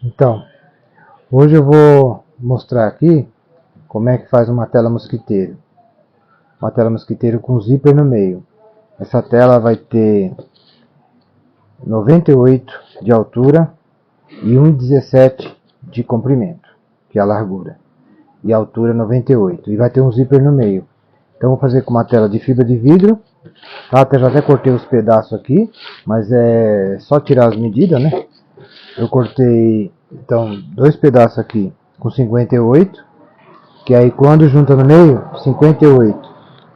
Então, hoje eu vou mostrar aqui como é que faz uma tela mosquiteiro. Uma tela mosquiteiro com zíper no meio. Essa tela vai ter 98 de altura e 1,17 de comprimento, que é a largura. E a altura 98. E vai ter um zíper no meio. Então vou fazer com uma tela de fibra de vidro. Tá, já até cortei os pedaços aqui, mas é só tirar as medidas, né? Eu cortei, então, dois pedaços aqui com 58, que aí quando junta no meio, 58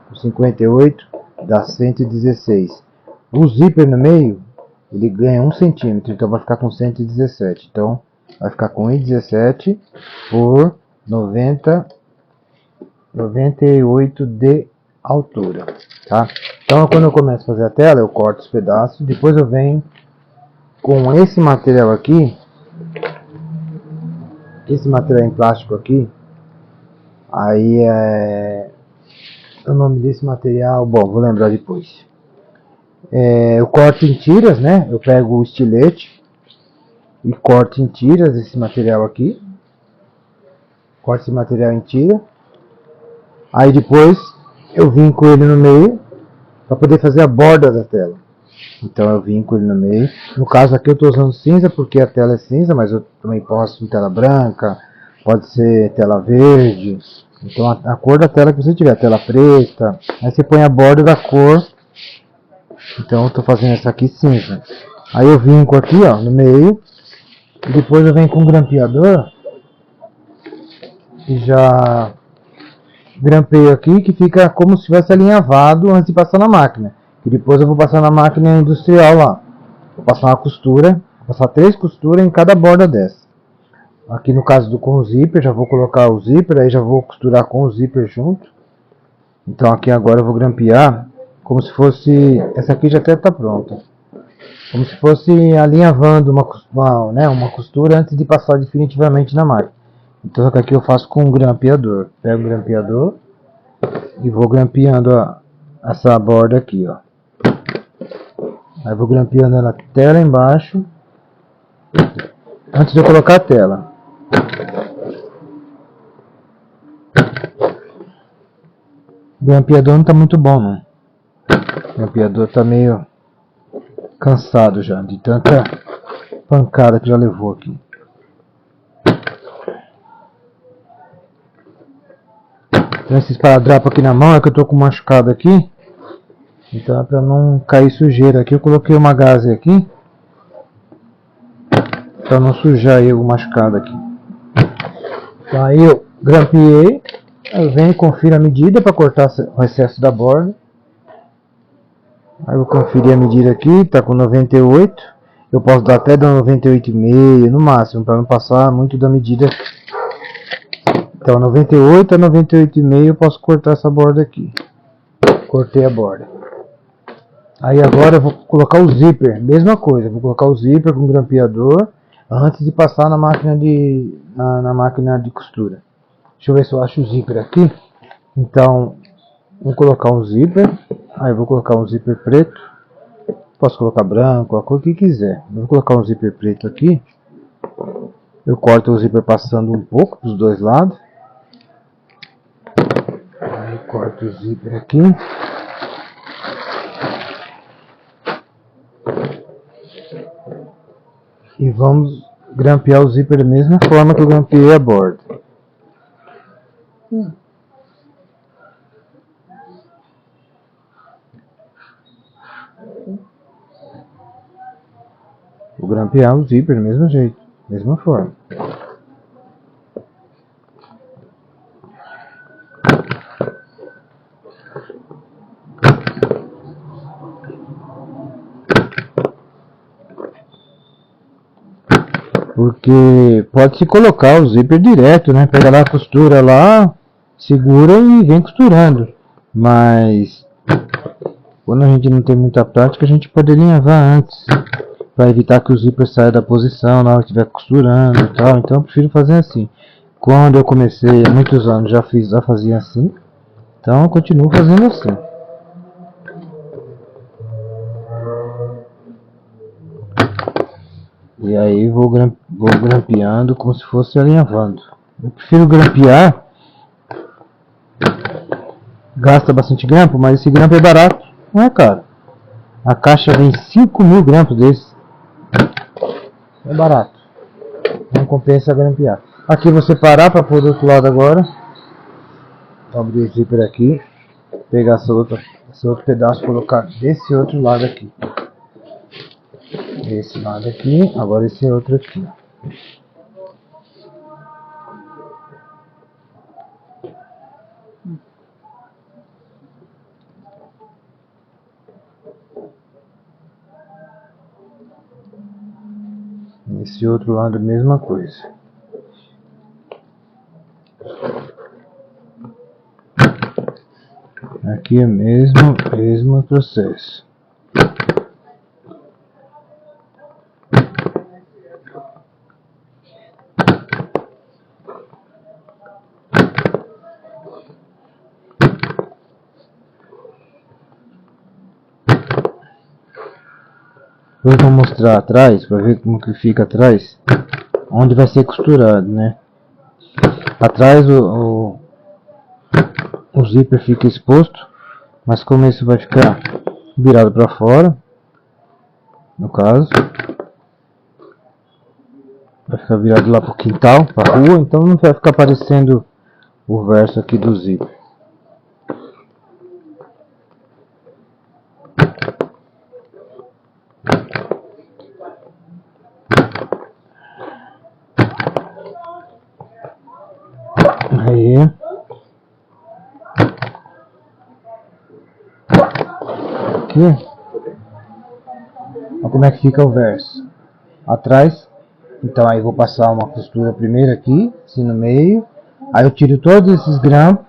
com 58 dá 116. O zíper no meio, ele ganha 1 centímetro, então vai ficar com 117. Então, vai ficar com 1,17 por 98 de altura, tá? Então, quando eu começo a fazer a tela, eu corto os pedaços, depois eu venho com esse material aqui, esse material em plástico aqui, aí o nome desse material, bom, vou lembrar depois. Eu corto em tiras, né? Eu pego o estilete e corto em tiras esse material aqui. Corto esse material em tira. Aí depois eu vinco ele no meio para poder fazer a borda da tela. Então eu vinco ele no meio. No caso aqui eu estou usando cinza porque a tela é cinza, mas eu também posso em tela branca, pode ser tela verde. Então a cor da tela que você tiver, tela preta, aí você põe a borda da cor. Então eu estou fazendo essa aqui cinza. Aí eu vinco aqui, ó, no meio, e depois eu venho com um grampeador e já grampeio aqui, que fica como se tivesse alinhavado antes de passar na máquina. E depois eu vou passar na máquina industrial lá. Vou passar uma costura, vou passar 3 costuras em cada borda dessa. Aqui no caso do com o zíper, já vou colocar o zíper, aí já vou costurar com o zíper junto. Então aqui agora eu vou grampear como se fosse, essa aqui já até está pronta, como se fosse alinhavando uma costura antes de passar definitivamente na máquina. Então aqui eu faço com um grampeador. Pego o grampeador e vou grampeando essa borda aqui, ó. Aí vou grampeando ela até lá embaixo, antes de eu colocar a tela. O grampeador não está muito bom, não. O grampeador está meio cansado já, de tanta pancada que já levou aqui. Então esse esparadrapo aqui na mão é que eu tô com machucado aqui. Então é para não cair sujeira aqui, eu coloquei uma gaze aqui para não sujar aí o machucado aqui. Então aí eu grampeei, eu venho e confiro a medida para cortar o excesso da borda. Aí eu conferi a medida aqui, tá com 98. Eu posso dar até 98,5 no máximo, para não passar muito da medida. Então 98 a 98,5 eu posso cortar essa borda aqui. Cortei a borda. Aí agora eu vou colocar o zíper, mesma coisa, vou colocar o zíper com o grampeador antes de passar na máquina na máquina de costura. Deixa eu ver se eu acho o zíper aqui. Então, vou colocar um zíper, aí eu vou colocar um zíper preto, posso colocar branco, a cor que quiser. Eu vou colocar um zíper preto aqui, eu corto o zíper passando um pouco dos dois lados. Aí corto o zíper aqui. E vamos grampear o zíper da mesma forma que eu grampeei a borda. Vou grampear o zíper do mesmo jeito, mesma forma. Porque pode-se colocar o zíper direto, né? Pega lá a costura lá, segura e vem costurando. Mas quando a gente não tem muita prática, a gente pode alinhavar antes, para evitar que o zíper saia da posição na hora que estiver costurando e tal. Então eu prefiro fazer assim. Quando eu comecei há muitos anos já fazia assim. Então eu continuo fazendo assim. E aí vou grampeando como se fosse alinhavando. Eu prefiro grampear. Gasta bastante grampo, mas esse grampo é barato, não é caro. A caixa vem 5.000 grampos desses. É barato. Não compensa grampear. Aqui vou separar para pôr do outro lado agora. Vou abrir o zíper aqui. Pegar esse outro pedaço e colocar desse outro lado aqui. Esse lado aqui, agora esse outro aqui. Esse outro lado, mesma coisa. Aqui é mesmo processo. Eu vou mostrar atrás, para ver como que fica atrás, onde vai ser costurado, né? Atrás o zíper fica exposto, mas como esse vai ficar virado para fora, no caso, vai ficar virado lá para o quintal, para a rua, então não vai ficar aparecendo o verso aqui do zíper. Aí, aqui, olha como é que fica o verso atrás. Então aí vou passar uma costura primeiro aqui, assim no meio, aí eu tiro todos esses grampos,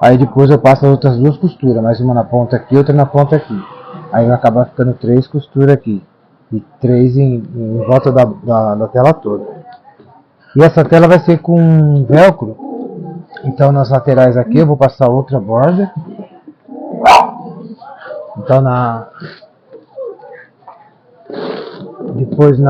aí depois eu passo as outras duas costuras, mais uma na ponta aqui, outra na ponta aqui, aí vai acabar ficando 3 costuras aqui e 3 em volta da tela toda. E essa tela vai ser com velcro. Então nas laterais aqui eu vou passar outra borda. Então depois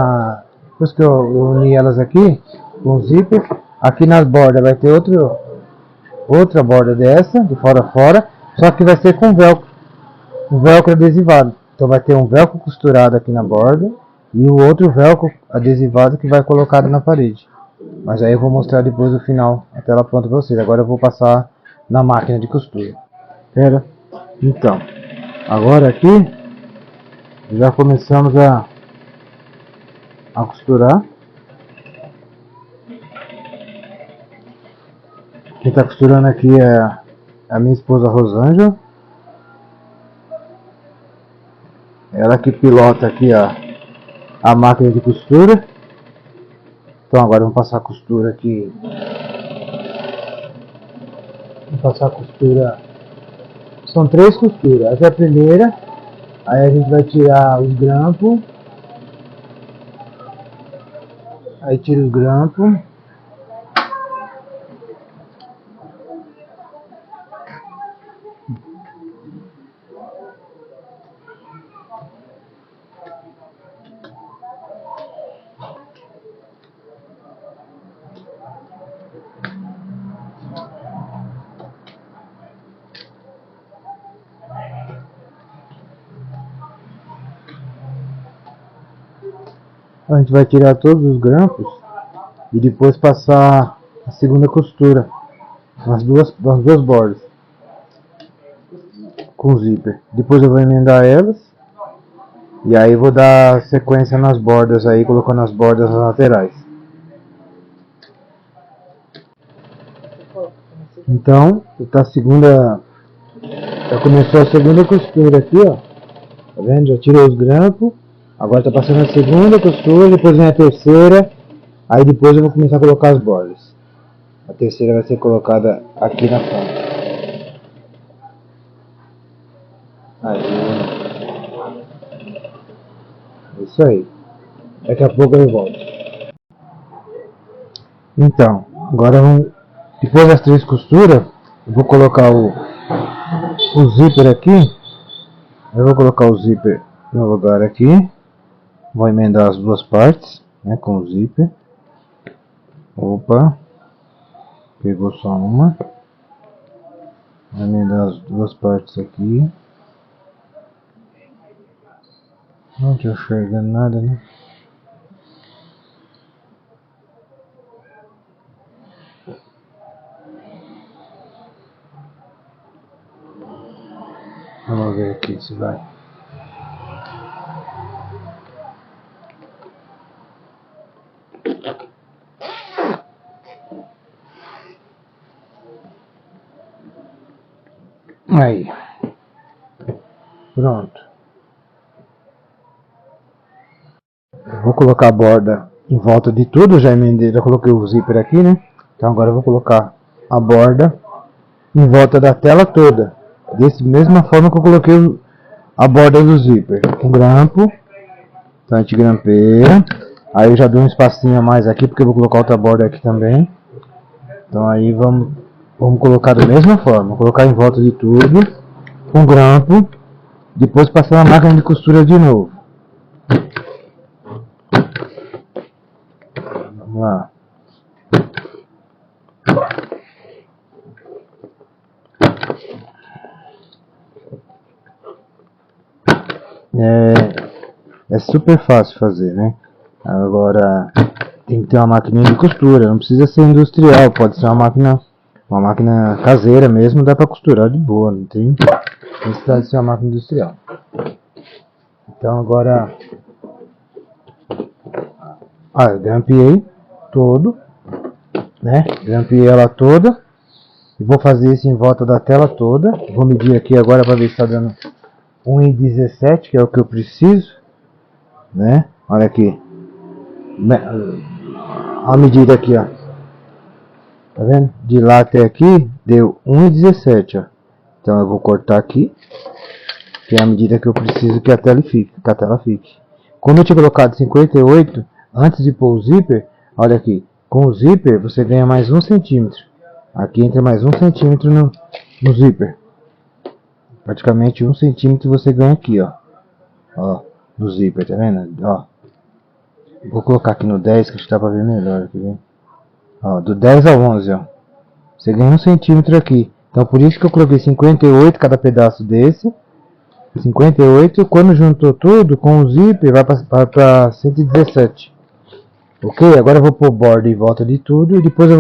que eu uni elas aqui com o zíper, aqui nas bordas vai ter outra borda dessa, de fora a fora, só que vai ser com velcro. Um velcro adesivado. Então vai ter um velcro costurado aqui na borda e o outro velcro adesivado que vai colocado na parede. Mas aí eu vou mostrar depois no final a tela pronta para vocês. Agora eu vou passar na máquina de costura. Pera. Então, agora aqui já começamos a costurar. Quem está costurando aqui é a minha esposa Rosângela. Ela que pilota aqui a máquina de costura. Então agora vamos passar a costura aqui. Vamos passar a costura. São 3 costuras. Essa é a primeira. Aí a gente vai tirar os grampos. Aí tira os grampos. A gente vai tirar todos os grampos e depois passar a segunda costura nas duas bordas com zíper. Depois eu vou emendar elas e aí vou dar sequência nas bordas aí, colocando as bordas nas laterais. Então, já começou a segunda costura aqui, ó. Tá vendo? Já tirou os grampos. Agora está passando a segunda costura, depois vem a terceira, aí depois eu vou começar a colocar as bordas. A terceira vai ser colocada aqui na ponta. Aí. Isso aí. Daqui a pouco eu volto. Então, agora depois das 3 costuras, eu vou colocar o zíper aqui. Eu vou colocar o zíper no lugar aqui. Vou emendar as duas partes, né, com o zíper. Opa, pegou só uma. Vou emendar as duas partes aqui. Não tô enxergando nada, né? Vamos ver aqui se vai. Aí. Pronto. Eu vou colocar a borda em volta de tudo. Já emendei, já coloquei o zíper aqui, né? Então agora eu vou colocar a borda em volta da tela toda. Dessa mesma forma que eu coloquei a borda do zíper. Com grampo. Então a gente grampeia. Aí eu já dou um espacinho a mais aqui, porque eu vou colocar outra borda aqui também. Então aí vamos colocar da mesma forma. Vou colocar em volta de tudo. Com grampo. Depois passar na máquina de costura de novo. Vamos lá. É super fácil fazer, né? Agora tem que ter uma máquina de costura, não precisa ser industrial, pode ser uma máquina caseira mesmo, dá pra costurar de boa, não tem necessidade de ser uma máquina industrial. Então agora eu grampeei todo, né? Grampeei ela toda e vou fazer isso em volta da tela toda. Vou medir aqui agora para ver se está dando 1,17, que é o que eu preciso, né? Olha aqui, a medida aqui, ó, tá vendo? De lá até aqui deu 1,17, ó. Então eu vou cortar aqui, que é a medida que eu preciso que a tela fique. Como eu tinha colocado 58 antes de pôr o zíper, olha aqui, com o zíper você ganha mais 1 centímetro. Aqui entra mais 1 centímetro no zíper. Praticamente 1 centímetro você ganha aqui, ó. Ó, no zíper, tá vendo? Ó. Vou colocar aqui no 10, que acho que dá pra ver melhor aqui, vem. Ó, do 10 ao 11, ó. Você ganha 1 centímetro aqui. Então por isso que eu coloquei 58 cada pedaço desse. 58, quando juntou tudo com o zíper vai para 117. Ok? Agora eu vou pôr borda em volta de tudo e depois eu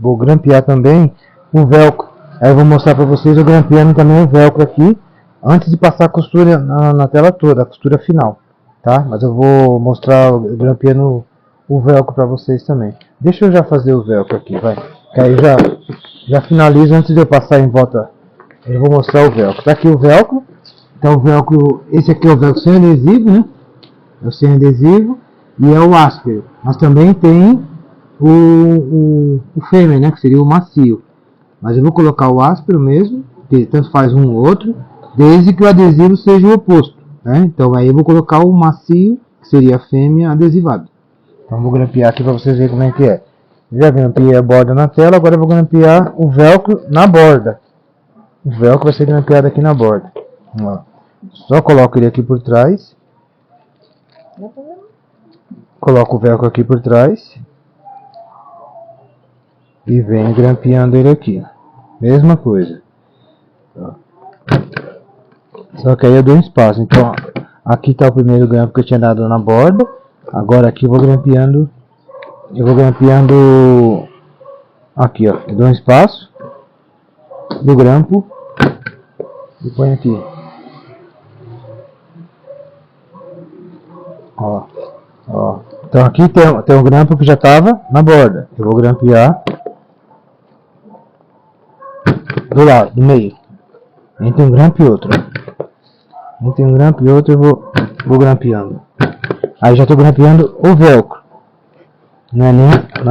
vou grampear também o velcro. Aí eu vou mostrar para vocês eu grampeando também o velcro aqui antes de passar a costura na tela toda, a costura final, tá? Mas eu vou mostrar grampeando o velcro para vocês também. Deixa eu já fazer o velcro aqui, vai. Que aí já finalizo antes de eu passar em volta. Eu vou mostrar o velcro. Tá aqui o velcro. Então o velcro, esse aqui é o velcro sem adesivo, né? É o sem adesivo e é o áspero. Mas também tem o fêmea, né? Que seria o macio. Mas eu vou colocar o áspero mesmo, que tanto faz um ou outro, desde que o adesivo seja o oposto, né? Então aí eu vou colocar o macio, que seria a fêmea, adesivado. Então vou grampear aqui para vocês verem como é que é. Já grampeei a borda na tela, agora eu vou grampear o velcro na borda. O velcro vai ser grampeado aqui na borda. Ó. Só coloco ele aqui por trás. Coloco o velcro aqui por trás. E venho grampeando ele aqui. Mesma coisa. Só que aí eu dou um espaço. Então aqui está o primeiro grampo que eu tinha dado na borda. Agora aqui eu vou grampeando. Eu vou grampeando aqui, ó. Eu dou um espaço do grampo e põe aqui. Ó, ó. Então aqui tem um grampo que já estava na borda. Eu vou grampear do lado, do meio. Entre um grampo e outro. Entre um grampo e outro eu vou grampeando. Aí já estou grampeando o velcro. Não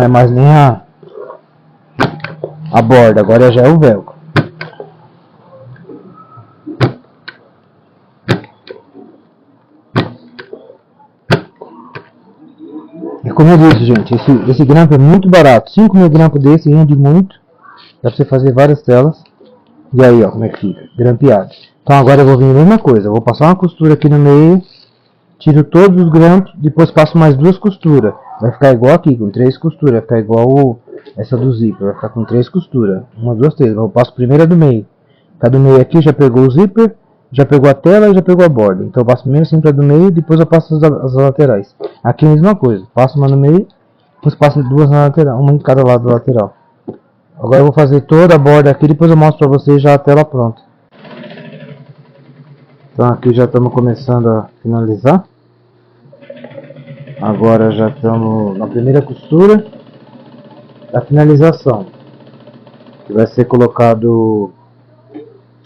é mais nem a borda, agora já é o velcro. E como eu disse, gente, esse grampo é muito barato. 5.000 grampos desse rende muito. Dá pra você fazer várias telas. E aí, ó, como é que fica? Grampeado. Então agora eu vou vir a mesma coisa. Eu vou passar uma costura aqui no meio. tiro todos os grampos, depois passo mais 2 costuras. Vai ficar igual aqui, com 3 costuras. Vai ficar igual essa do zíper, vai ficar com 3 costuras. 1, 2, 3. Eu passo primeiro a do meio. A do meio aqui já pegou o zíper, já pegou a tela e já pegou a borda. Então eu passo primeiro sempre a do meio, depois eu passo as laterais. Aqui é a mesma coisa. Passo uma no meio, depois passo 2 na lateral, uma em cada lado da lateral. Agora eu vou fazer toda a borda aqui, depois eu mostro para vocês já a tela pronta. Então aqui já estamos começando a finalizar. Agora já estamos na primeira costura da finalização, que vai ser colocado,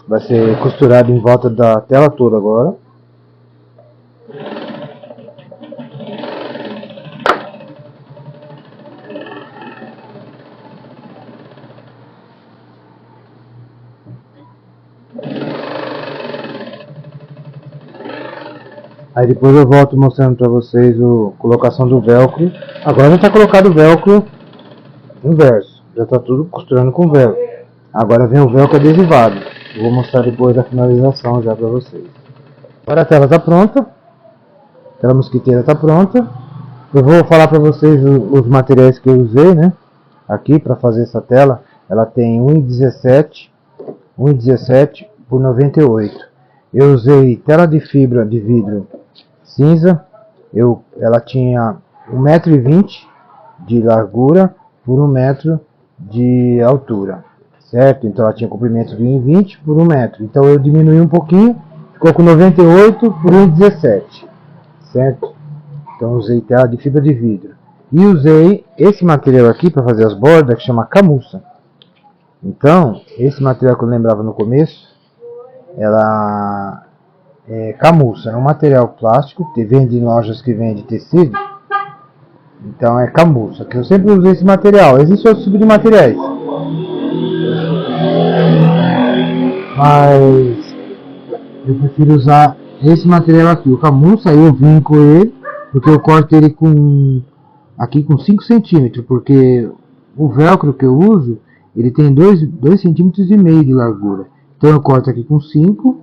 vai ser costurado em volta da tela toda agora. Aí depois eu volto mostrando para vocês a colocação do velcro. Agora já está colocado o velcro inverso, já está tudo costurando com velcro. Agora vem o velcro adesivado. Eu vou mostrar depois da finalização já para vocês. Agora a tela está pronta, a tela mosquiteira está pronta. Eu vou falar para vocês os materiais que eu usei, né? Aqui para fazer essa tela, ela tem 1,17 por 98. Eu usei tela de fibra de vidro cinza. Ela tinha 1,20 m de largura por 1 metro de altura, certo? Então ela tinha comprimento de 1,20 por 1 metro. Então eu diminui um pouquinho, ficou com 98 por 1,17, certo? Então usei tela de fibra de vidro. E usei esse material aqui para fazer as bordas, que chama camuça. Então, esse material que eu lembrava no começo, ela é camuça, é um material plástico que vende em lojas que vende tecido. Então é camuça, que eu sempre usei esse material. Existem outros tipos de materiais, mas eu prefiro usar esse material aqui, o camuça. Aí eu vinco ele, porque eu corto ele aqui com 5 centímetros, porque o velcro que eu uso, ele tem 2,5 centímetros de largura. Então eu corto aqui com 5,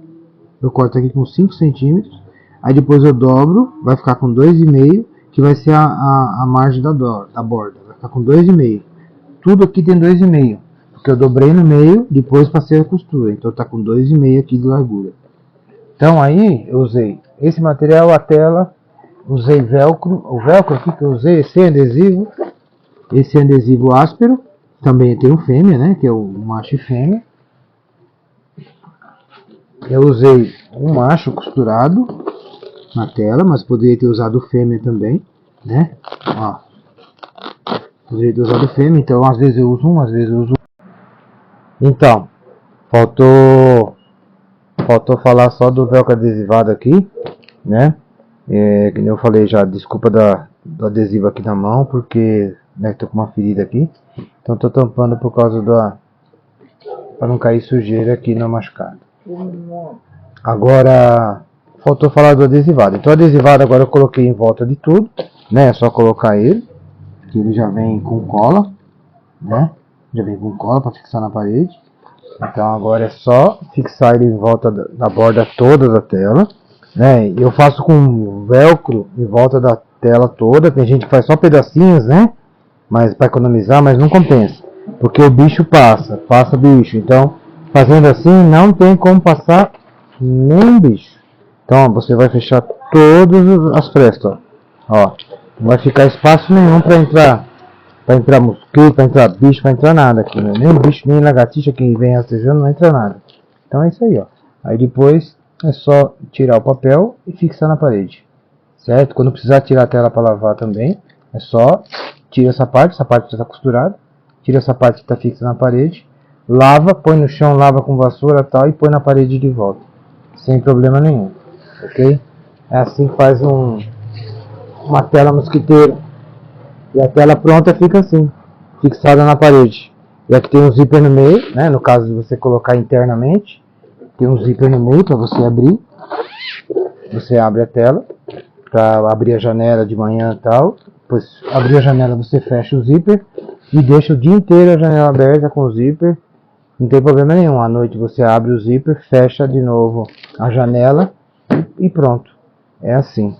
eu corto aqui com 5 centímetros, aí depois eu dobro, vai ficar com 2,5, que vai ser a margem da borda, vai ficar com 2,5. Tudo aqui tem 2,5, porque eu dobrei no meio, depois passei a costura, então tá com 2,5 aqui de largura. Então aí eu usei esse material, a tela, usei velcro, o velcro aqui que eu usei, esse adesivo áspero, também tem o fêmea, né, que é o macho e fêmea. Eu usei um macho costurado na tela, mas poderia ter usado o fêmea também, né? Ó, poderia ter usado o fêmea, então às vezes eu uso um, às vezes eu uso. Então, faltou falar só do velcro adesivado aqui, né? Que eu falei já, desculpa do adesivo aqui na mão, porque, né, tô com uma ferida aqui, então tô tampando por causa para não cair sujeira aqui na machucada. Agora faltou falar do adesivado. Então o adesivado agora eu coloquei em volta de tudo, né? É só colocar ele, que ele já vem com cola, né? Já vem com cola para fixar na parede. Então agora é só fixar ele em volta da borda toda da tela, né? Eu faço com velcro em volta da tela toda. Tem gente que faz só pedacinhos, né? Mas para economizar, mas não compensa, porque o bicho passa bicho. Então fazendo assim não tem como passar nenhum bicho. Então ó, você vai fechar todas as frestas, ó. Não vai ficar espaço nenhum para entrar mosquito, para entrar bicho, para entrar nada aqui, né? Nem bicho, nem lagartixa que vem rastejando, não entra nada. Então é isso aí, ó. Aí depois é só tirar o papel e fixar na parede, certo? Quando precisar tirar a tela para lavar também, é só tira essa parte já está costurada, tira essa parte que está fixa na parede, lava, põe no chão, lava com vassoura tal, e põe na parede de volta, sem problema nenhum, ok? É assim que faz uma tela mosquiteira. E a tela pronta fica assim, fixada na parede. E aqui tem um zíper no meio, né? No caso de você colocar internamente, tem um zíper no meio para você abrir. Você abre a tela para abrir a janela de manhã e tal. Depois abrir a janela, você fecha o zíper e deixa o dia inteiro a janela aberta com o zíper. Não tem problema nenhum. À noite você abre o zíper, fecha de novo a janela e pronto. É assim.